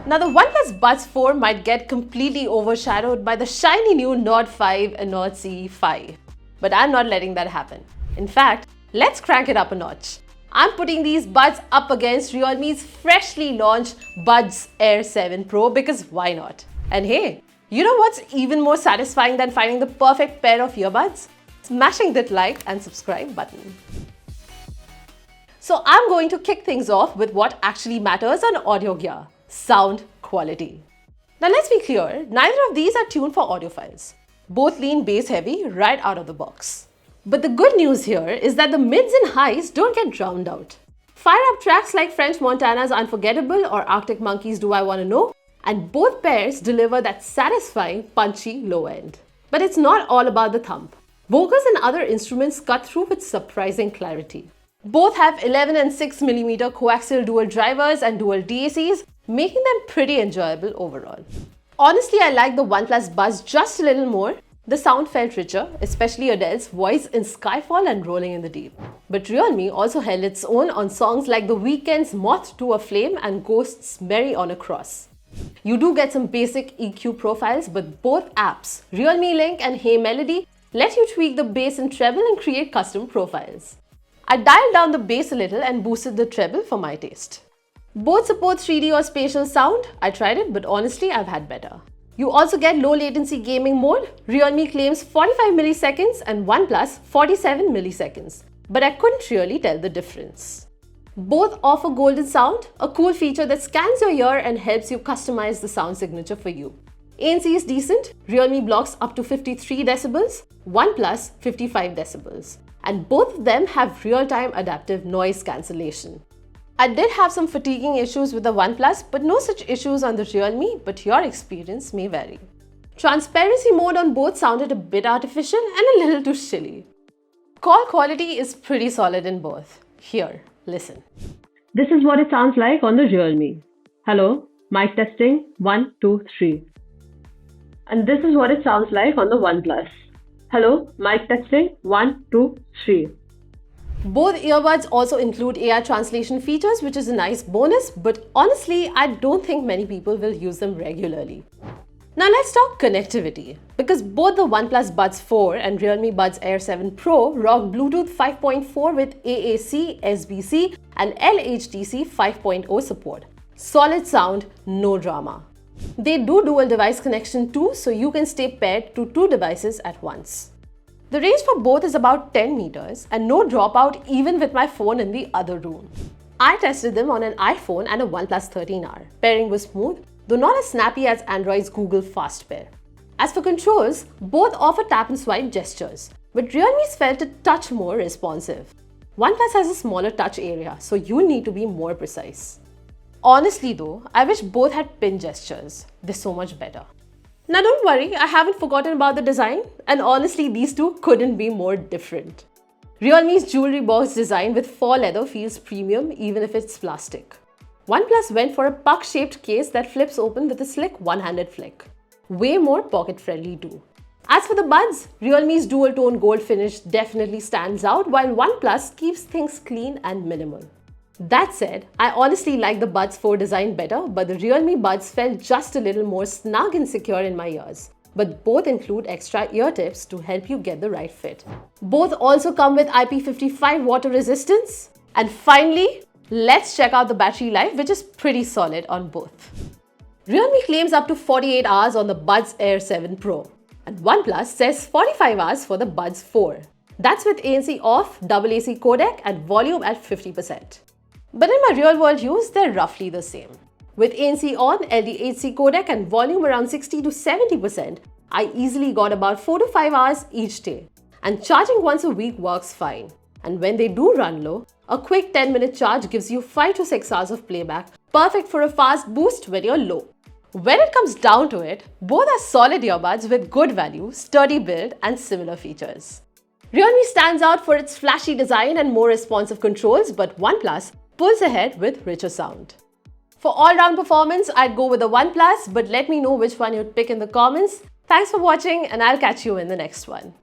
Now the OnePlus Buds 4 might get completely overshadowed by the shiny new Nord 5 and Nord CE5. But I'm not letting that happen. In fact, let's crank it up a notch. I'm putting these buds up against Realme's freshly launched Buds Air 7 Pro because why not? And hey, you know what's even more satisfying than finding the perfect pair of earbuds? Smashing that like and subscribe button. So I'm going to kick things off with what actually matters on audio gear: sound quality. Now let's be clear, neither of these are tuned for audiophiles. Both lean bass heavy right out of the box. But the good news here is that the mids and highs don't get drowned out. Fire up tracks like French Montana's Unforgettable or Arctic Monkeys' Do I Wanna Know, and both pairs deliver that satisfying, punchy low end. But it's not all about the thump. Vocals and other instruments cut through with surprising clarity. Both have 11 and 6mm coaxial dual drivers and dual DACs, making them pretty enjoyable overall. Honestly, I like the OnePlus Buds just a little more. The sound felt richer, especially Adele's voice in Skyfall and Rolling in the Deep. But Realme also held its own on songs like The Weeknd's Moth to a Flame and Ghost's Merry on a Cross. You do get some basic EQ profiles, but both apps, Realme Link and Hey Melody, let you tweak the bass and treble and create custom profiles. I dialed down the bass a little and boosted the treble for my taste. Both support 3D or spatial sound. I tried it, but honestly, I've had better. You also get low latency gaming mode. Realme claims 45 milliseconds and OnePlus 47 milliseconds, but I couldn't really tell the difference. Both offer golden sound, a cool feature that scans your ear and helps you customize the sound signature for you. ANC is decent. Realme blocks up to 53 decibels, OnePlus 55 decibels. And both of them have real-time adaptive noise cancellation. I did have some fatiguing issues with the OnePlus, but no such issues on the Realme, but your experience may vary. Transparency mode on both sounded a bit artificial and a little too shilly. Call quality is pretty solid in both. Here, listen. This is what it sounds like on the Realme. Hello, mic testing, 1, 2, 3. And this is what it sounds like on the OnePlus. Hello, mic testing, 1, 2, 3. Both earbuds also include AI translation features, which is a nice bonus, but honestly, I don't think many people will use them regularly. Now let's talk connectivity. Because both the OnePlus Buds 4 and Realme Buds Air 7 Pro rock Bluetooth 5.4 with AAC, SBC and LHDC 5.0 support. Solid sound, no drama. They do dual device connection too, so you can stay paired to 2 devices at once. The range for both is about 10 meters and no dropout even with my phone in the other room. I tested them on an iPhone and a OnePlus 13R. Pairing was smooth, though not as snappy as Android's Google Fast Pair. As for controls, both offer tap and swipe gestures, but Realme's felt a touch more responsive. OnePlus has a smaller touch area, so you need to be more precise. Honestly though, I wish both had pin gestures. They're so much better. Now don't worry, I haven't forgotten about the design, and honestly these two couldn't be more different. Realme's jewelry box design with faux leather feels premium even if it's plastic. OnePlus went for a puck-shaped case that flips open with a slick one-handed flick. Way more pocket-friendly too. As for the buds, Realme's dual-tone gold finish definitely stands out, while OnePlus keeps things clean and minimal. That said, I honestly like the Buds 4 design better, but the Realme Buds felt just a little more snug and secure in my ears. But both include extra ear tips to help you get the right fit. Both also come with IP55 water resistance. And finally, let's check out the battery life, which is pretty solid on both. Realme claims up to 48 hours on the Buds Air 7 Pro, and OnePlus says 45 hours for the Buds 4. That's with ANC off, double AC codec and volume at 50%. But in my real-world use, they're roughly the same. With ANC on, LDHC codec and volume around 60 to 70%, I easily got about 4 to 5 hours each day. And charging once a week works fine. And when they do run low, a quick 10-minute charge gives you 5 to 6 hours of playback, perfect for a fast boost when you're low. When it comes down to it, both are solid earbuds with good value, sturdy build and similar features. Realme stands out for its flashy design and more responsive controls, but OnePlus pulls ahead with richer sound. For all-round performance, I'd go with the OnePlus, but let me know which one you'd pick in the comments. Thanks for watching, and I'll catch you in the next one.